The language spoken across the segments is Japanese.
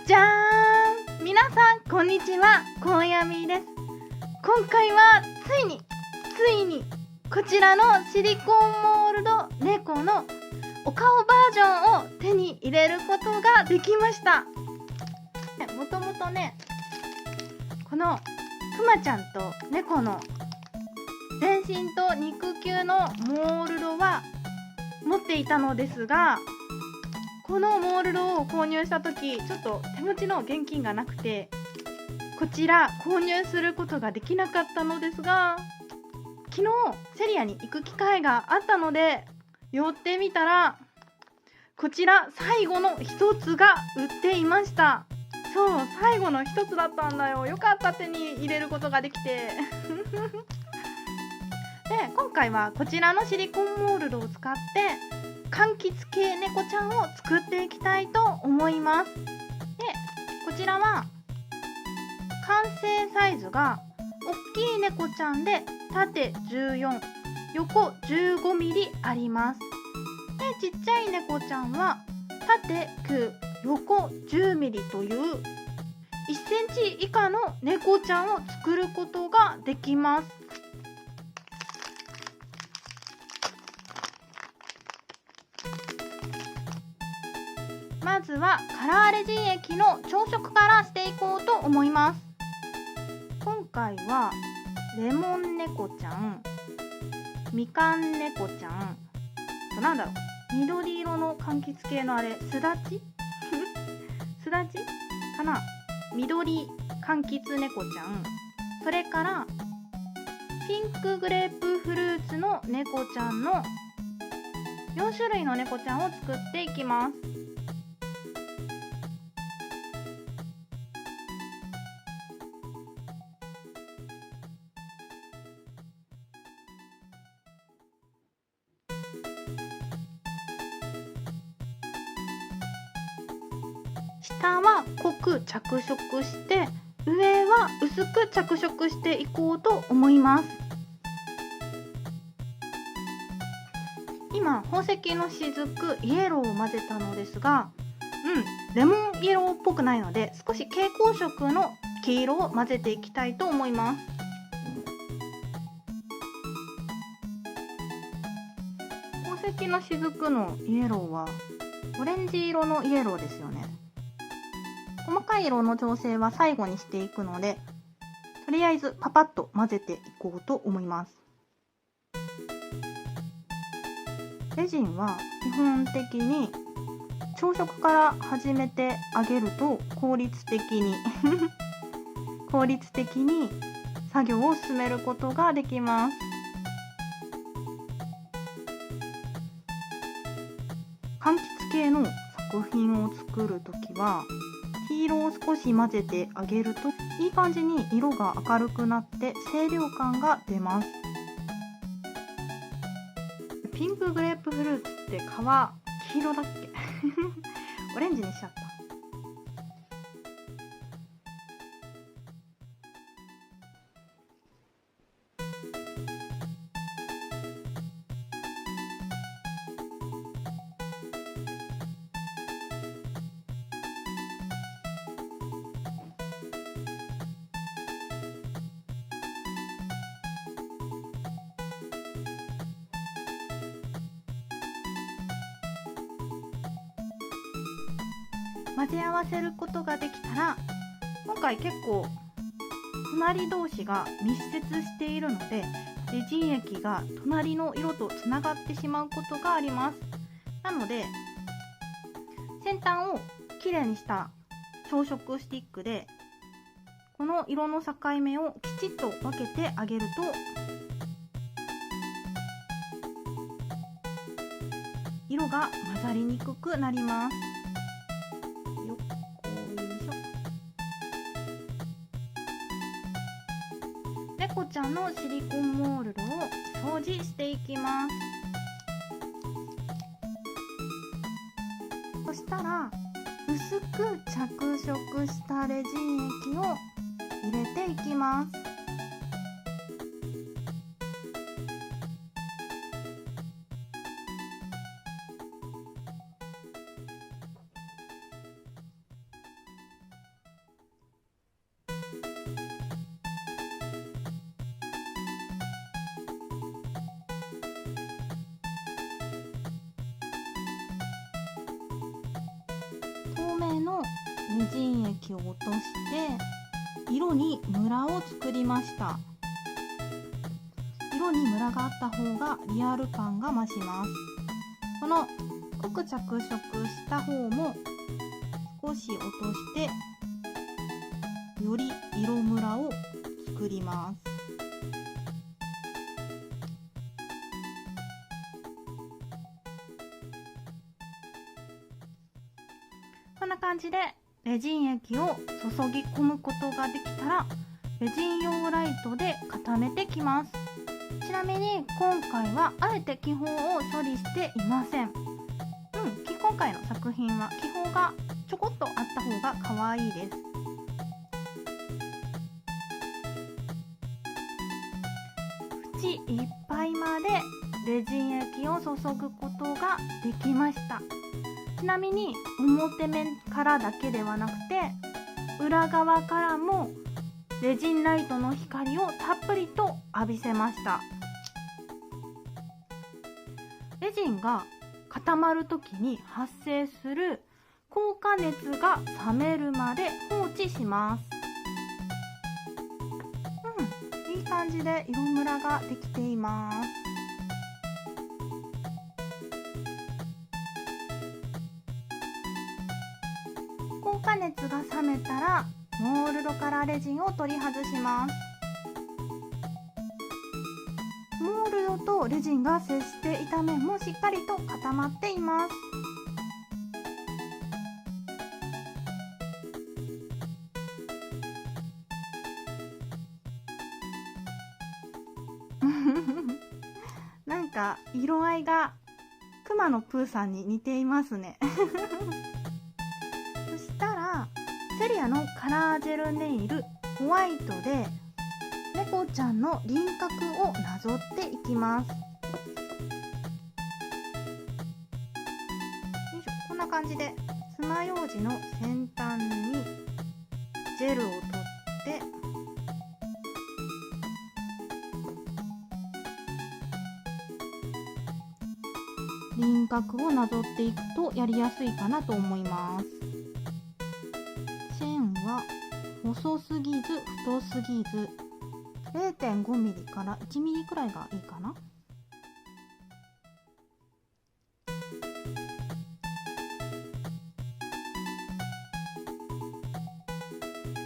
じゃーん、皆さんこんにちは、こうやみです。今回はついにこちらのシリコンモールド猫のお顔バージョンを手に入れることができました。もともとね、このくまちゃんと猫の全身と肉球のモールドは持っていたのですが、このモールドを購入した時、ちょっと手持ちの現金がなくてこちら購入することができなかったのですが、昨日セリアに行く機会があったので寄ってみたら、こちら最後の一つが売っていました。そう、最後の一つだったんだよ。よかった、手に入れることができてで、今回はこちらのシリコンモールドを使って柑橘系猫ちゃんを作っていきたいと思います。で、こちらは完成サイズが大きい猫ちゃんで縦14、横15ミリあります。で、ちっちゃい猫ちゃんは縦9、横10ミリという1センチ以下の猫ちゃんを作ることができます。まずはカラーレジン液の朝食からしていこうと思います。今回はレモン猫ちゃん、みかん猫ちゃん、なんだろう、緑色の柑橘系のあれ、すだちすだちかな、緑柑橘猫ちゃん、それからピンクグレープフルーツの猫ちゃんの4種類の猫ちゃんを作っていきます。下は濃く着色して上は薄く着色していこうと思います。今宝石の雫イエローを混ぜたのですが、レモン色っぽくないので少し蛍光色の黄色を混ぜていきたいと思います。宝石の雫のイエローはオレンジ色のイエローですよね。細かい色の調整は最後にしていくので、とりあえずパパッと混ぜていこうと思います。レジンは基本的に朝食から始めてあげると効率的に作業を進めることができます。柑橘系の作品を作るときは黄色を少し混ぜてあげるといい感じに色が明るくなって清涼感が出ます。ピンクグレープフルーツって皮黄色だっけオレンジにしちゃった。混ぜ合わせることができたら、今回結構隣同士が密接しているのでレジン液が隣の色とつながってしまうことがあります。なので先端をきれいにした調色スティックでこの色の境目をきちっと分けてあげると色が混ざりにくくなります。猫ちゃんのシリコンモールドを掃除していきます。そしたら薄く着色したレジン液を入れていきます。レジン液を落として色にムラを作りました。色にムラがあった方がリアル感が増します。この濃く着色した方も少し落としてより色ムラを作ります。こんな感じでレジン液を注ぎ込むことができたら、レジン用ライトで固めてきます。ちなみに今回はあえて気泡を処理していません。今回の作品は気泡がちょこっとあった方が可愛いです。縁いっぱいまでレジン液を注ぐことができました。ちなみに表面からだけではなくて裏側からもレジンライトの光をたっぷりと浴びせました。レジンが固まる時に発生する硬化熱が冷めるまで放置します。いい感じで色ムラができています。硬化熱が冷めたらモールドからレジンを取り外します。モールドとレジンが接していた面もしっかりと固まっています。なんか色合いがくまのプーさんに似ていますね。そしたらセリアのカラージェルネイルホワイトで猫ちゃんの輪郭をなぞっていきます。こんな感じで爪楊枝の先端にジェルを取って輪郭をなぞっていくとやりやすいかなと思います。線は細すぎず太すぎず 0.5 ミリから1ミリくらいがいいかな。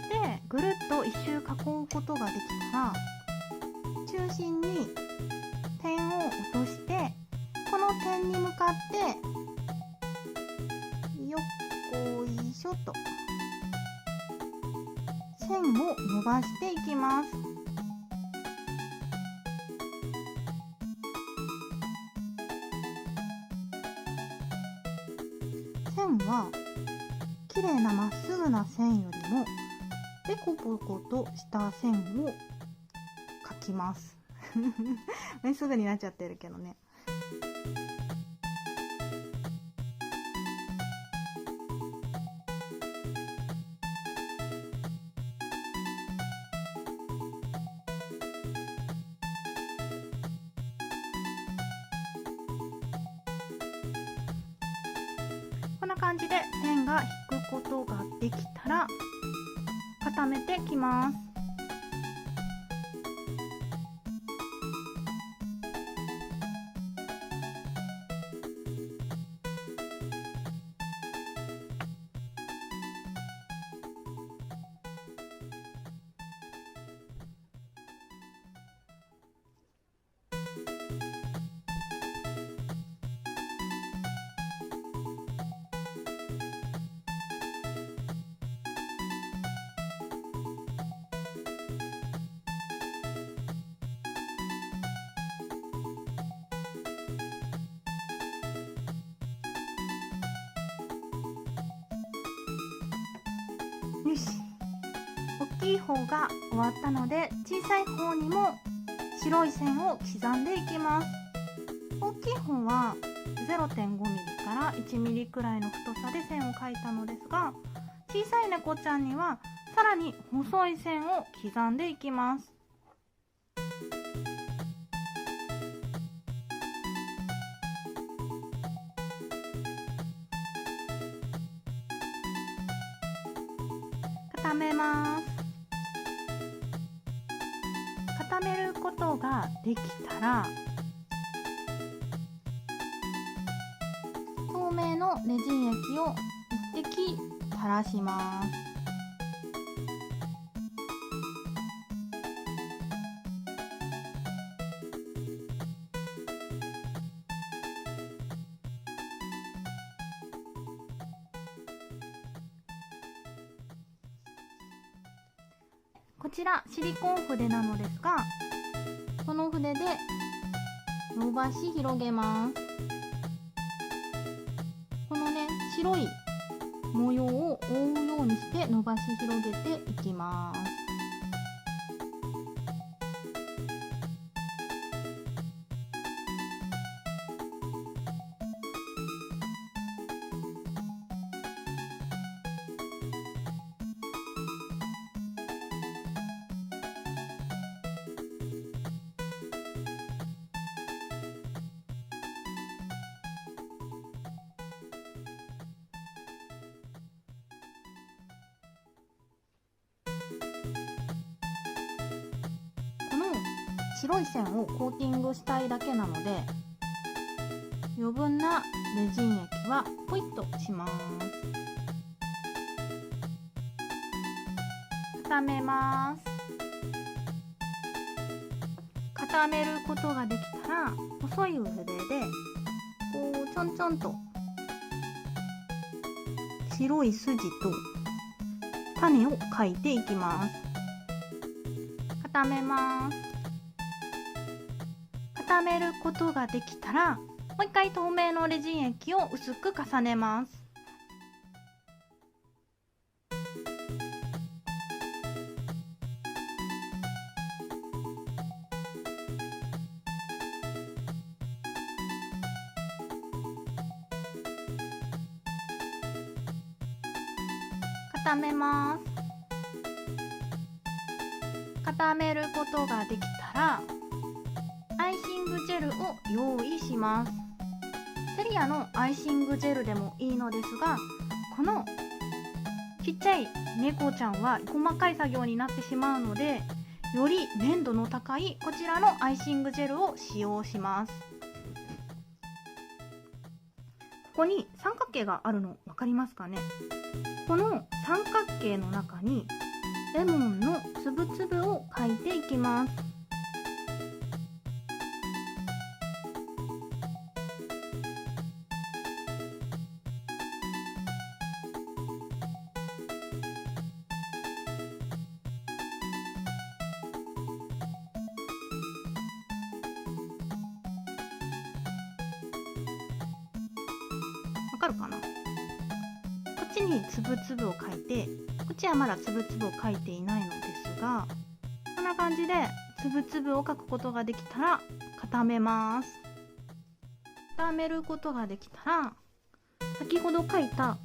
でぐるっと一周囲うことができたら中心に点を落としてこの点に向かってよっこいしょと線を伸ばしていきます。線は綺麗なまっすぐな線よりもペコペコとした線を描きます。まっすぐになっちゃってるけどね。こんな感じで線が引くことができたら固めてきます。よし、大きい方が終わったので小さい方にも白い線を刻んでいきます。大きい方は 0.5 ミリから1ミリくらいの太さで線を描いたのですが、小さい猫ちゃんにはさらに細い線を刻んでいきます。固めます。固めることができたら、透明のレジン液を1滴垂らします。こちらシリコン筆なのですが、この筆で伸ばし広げます。このね、白い模様を覆うようにして伸ばし広げていきます。この白い線をコーティングしたいだけなので、余分なレジン液はポイッとします。固めます。固めることができたら、細い筆でこうちょんちょんと白い筋と種を描いていきます。固めます。固めることができたら、もう一回透明のレジン液を薄く重ねます。固めます。固めることができたら、アイシングジェルを用意します。セリアのアイシングジェルでもいいのですが、このちっちゃい猫ちゃんは細かい作業になってしまうので、より粘度の高いこちらのアイシングジェルを使用します。ここに三角形があるの分かりますかね。この三角形の中にレモンの粒々を描いていきます。わかるかな。こっちに粒々を描いて、こっちはまだ粒々を描いていないのですが、こんな感じで粒々を描くことができたら固めます。固めることができたら、先ほど描いた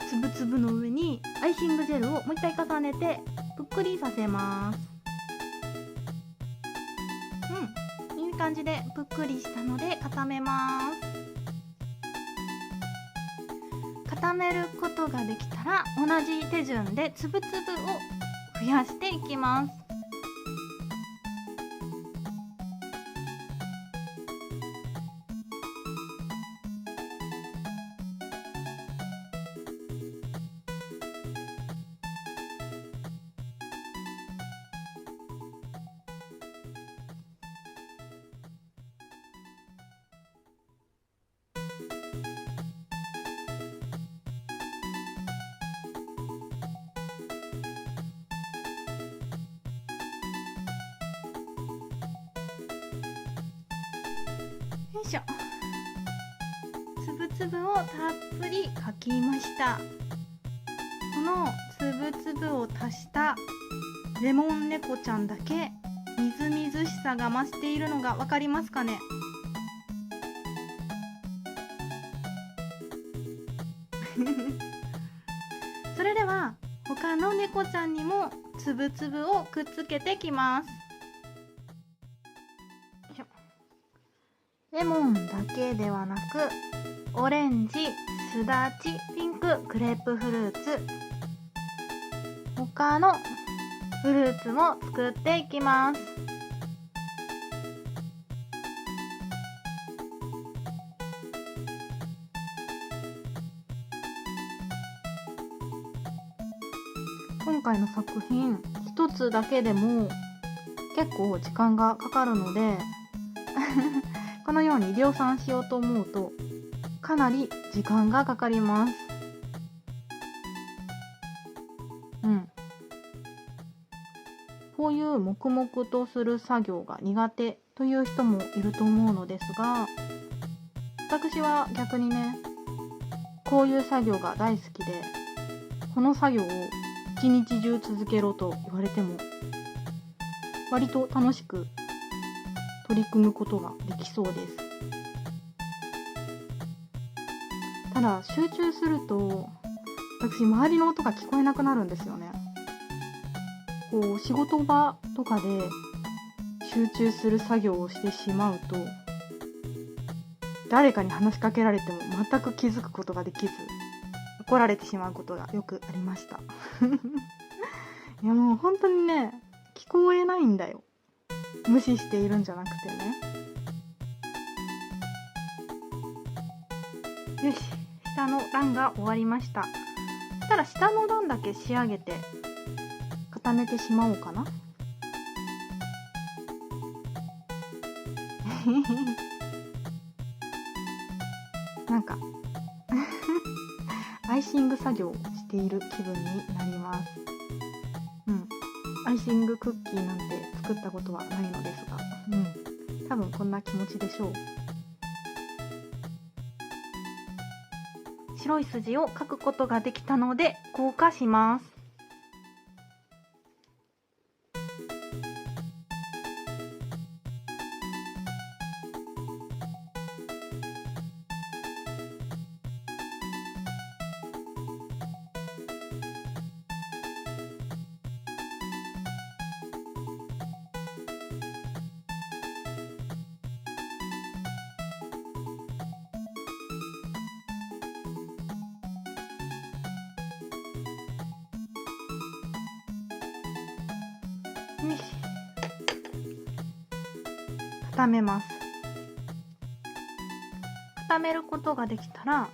粒々の上にアイシングジェルをもう一回重ねてぷっくりさせます。いい感じでぷっくりしたので固めます。固めることができたら、同じ手順で粒々を増やしていきます。よいしょ。粒々をたっぷり描きました。この粒々を足したレモン猫ちゃんだけみずみずしさが増しているのが分かりますかね。それでは他の猫ちゃんにも粒々をくっつけてきます。レモンだけではなく、オレンジ、すだち、ピンク、グレープフルーツ、他のフルーツも作っていきます。今回の作品一つだけでも結構時間がかかるのでこのように量産しようと思うとかなり時間がかかります。こういう黙々とする作業が苦手という人もいると思うのですが、私は逆にね、こういう作業が大好きで、この作業を一日中続けろと言われても割と楽しく取り組むことができそうです。ただ集中すると私周りの音が聞こえなくなるんですよね。こう仕事場とかで集中する作業をしてしまうと誰かに話しかけられても全く気づくことができず怒られてしまうことがよくありましたいやもう本当にね、聞こえないんだよ。無視しているんじゃなくてね。よし、下の段が終わりました。そしたら下の段だけ仕上げて固めてしまおうかななんかアイシング作業をしている気分になります。アイシングクッキーなんて作ったことはないのですが、多分こんな気持ちでしょう。白い筋を描くことができたので硬化します。よし、固めます。固めることができたら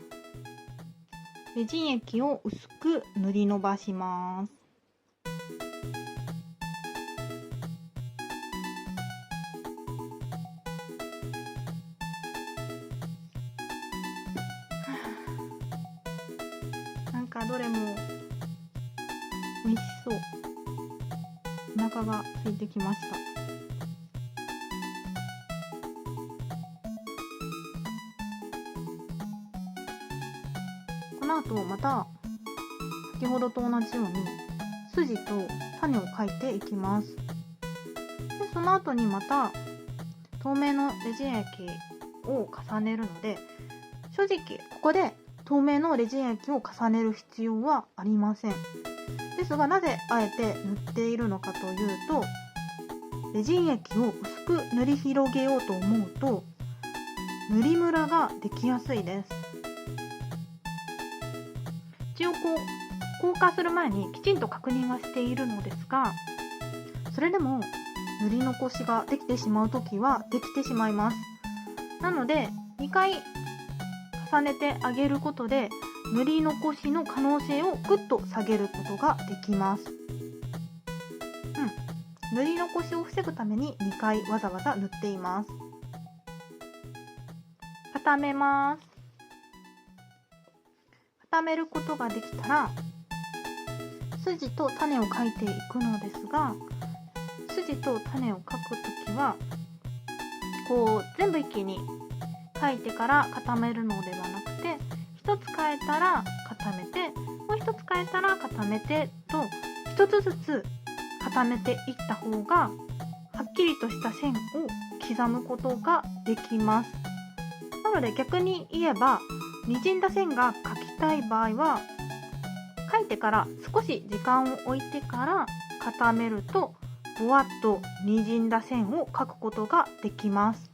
レジン液を薄く塗りのばします。なんかどれも美味しそう。お腹が空いてきました。この後また先ほどと同じように筋と種を描いていきます。でその後にまた透明のレジン液を重ねるので、正直ここで透明のレジン液を重ねる必要はありません。ですがなぜあえて塗っているのかというと、レジン液を薄く塗り広げようと思うと塗りムラができやすいです。一応硬化する前にきちんと確認はしているのですが、それでも塗り残しができてしまうときはできてしまいます。なので2回重ねてあげることで塗り残しの可能性をぐっと下げることができます。塗り残しを防ぐために2回わざわざ塗っています。固めます。固めることができたら筋と種を描いていくのですが、筋と種を描くときはこう全部一気に描いてから固めるのではなくて、一つ変えたら固めて、もう一つ変えたら固めてと一つずつ固めていった方がはっきりとした線を刻むことができます。なので逆に言えば滲んだ線が描きたい場合は描いてから少し時間を置いてから固めるとぼわっと滲んだ線を描くことができます。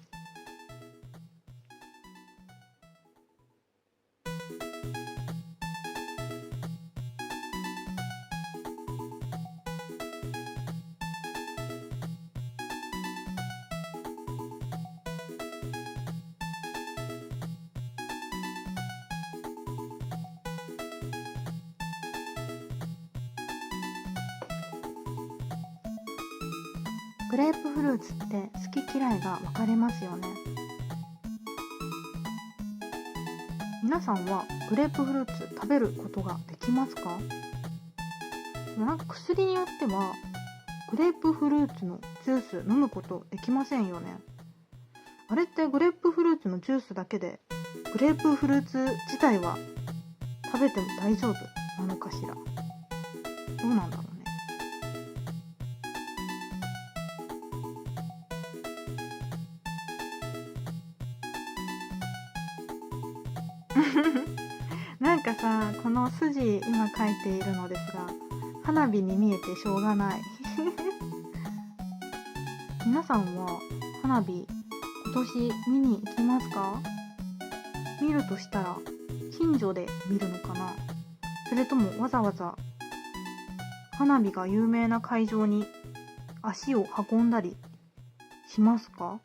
グレープフルーツって好き嫌いが分かれますよね。皆さんはグレープフルーツ食べることができますか？なんか薬によってはグレープフルーツのジュース飲むことできませんよね。あれってグレープフルーツのジュースだけでグレープフルーツ自体は食べても大丈夫なのかしら。どうなんだろうね。なんかさ、この筋今描いているのですが、花火に見えてしょうがない。皆さんは花火今年見に行きますか？見るとしたら近所で見るのかな、それともわざわざ花火が有名な会場に足を運んだりしますか？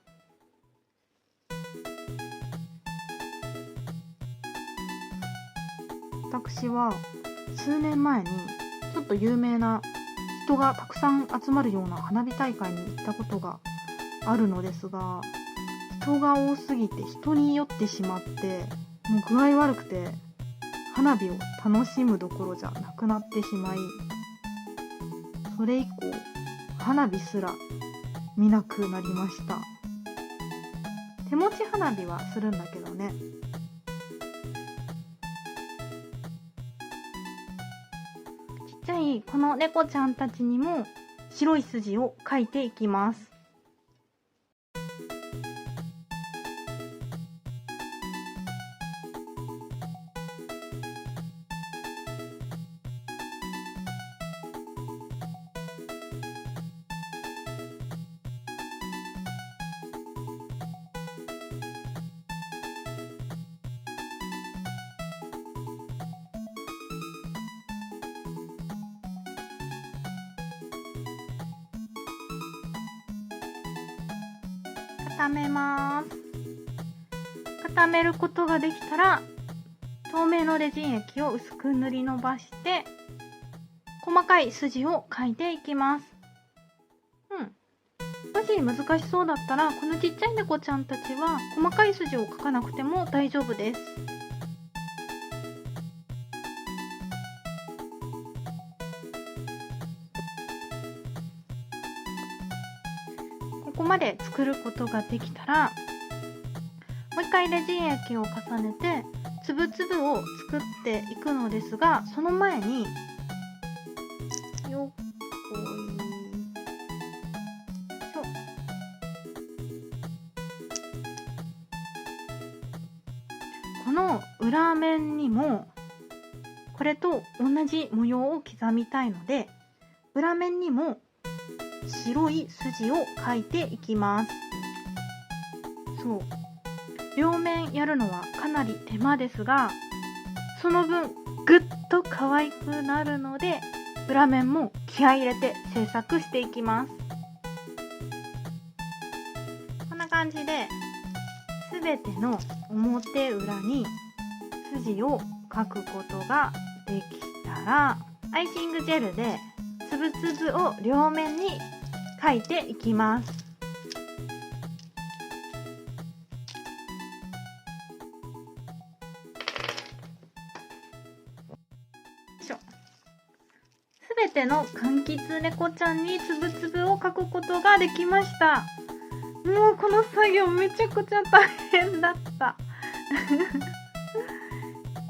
私は数年前にちょっと有名な人がたくさん集まるような花火大会に行ったことがあるのですが、人が多すぎて人に酔ってしまって、もう具合悪くて花火を楽しむどころじゃなくなってしまい、それ以降花火すら見なくなりました。手持ち花火はするんだけどね。ちっちゃいこの猫ちゃんたちにも白い筋を描いていきます。固めます。固めることができたら、透明のレジン液を薄く塗りのばして細かい筋を描いていきます。もし難しそうだったら、このちっちゃい猫ちゃんたちは細かい筋を描かなくても大丈夫です。ここまで作ることができたら、もう一回レジン液を重ねてつぶつぶを作っていくのですが、その前によっこいしょ。この裏面にもこれと同じ模様を刻みたいので、裏面にも白い筋を描いていきます。そう、両面やるのはかなり手間ですが、その分ぐっと可愛くなるので、裏面も気合い入れて制作していきます。こんな感じで全ての表裏に筋を描くことができたら、アイシングジェルでつぶつぶを両面に描いていきます。すべての柑橘猫ちゃんにつぶつぶを描くことができました。もうこの作業めちゃくちゃ大変だった。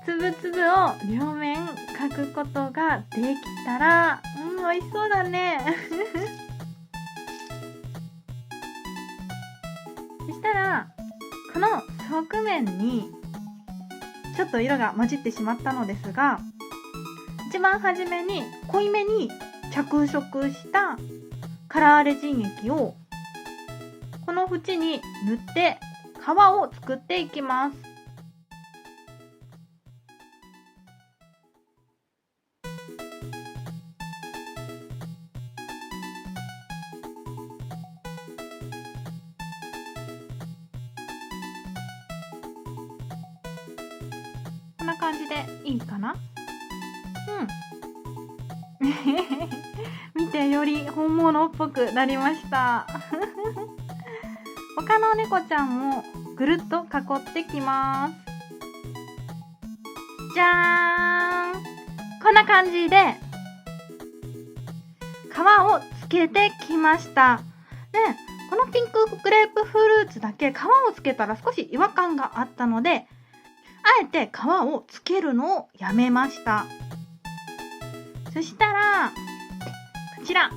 つぶつぶを両面描くことができたら、美味しそうだね。そしたらこの側面にちょっと色が混じってしまったのですが、一番初めに濃いめに着色したカラーレジン液をこの縁に塗って皮を作っていきます。こんな感じでいいかな？見て、より本物っぽくなりました他の猫ちゃんもぐるっと囲ってきます。じゃーん、こんな感じで皮をつけてきました。で、このピンクグレープフルーツだけ皮をつけたら少し違和感があったので、あえて皮をつけるのをやめました。そしたらこちら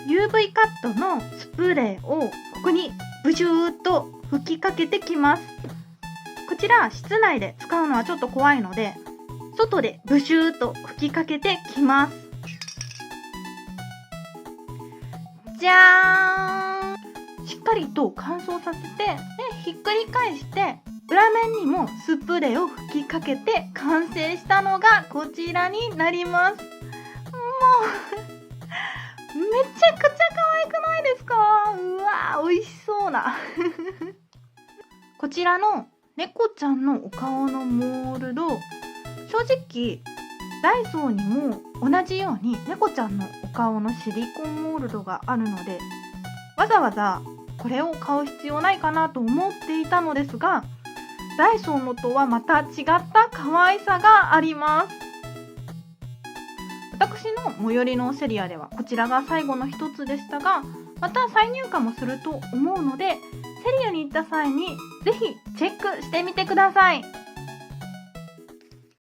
UV カットのスプレーをここにブシューっと吹きかけてきます。こちら室内で使うのはちょっと怖いので、外でブシューっと吹きかけてきます。じゃーん、しっかりと乾燥させて、でひっくり返して裏面にもスプレーを吹きかけて完成したのがこちらになります。もうめちゃくちゃ可愛くないですか？うわー、美味しそうなこちらの猫ちゃんのお顔のモールド、正直ダイソーにも同じように猫ちゃんのお顔のシリコンモールドがあるので、わざわざこれを買う必要ないかなと思っていたのですが、ダイソーのとはまた違った可愛さがあります。私の最寄りのセリアではこちらが最後の一つでしたが、また再入荷もすると思うので、セリアに行った際にぜひチェックしてみてください。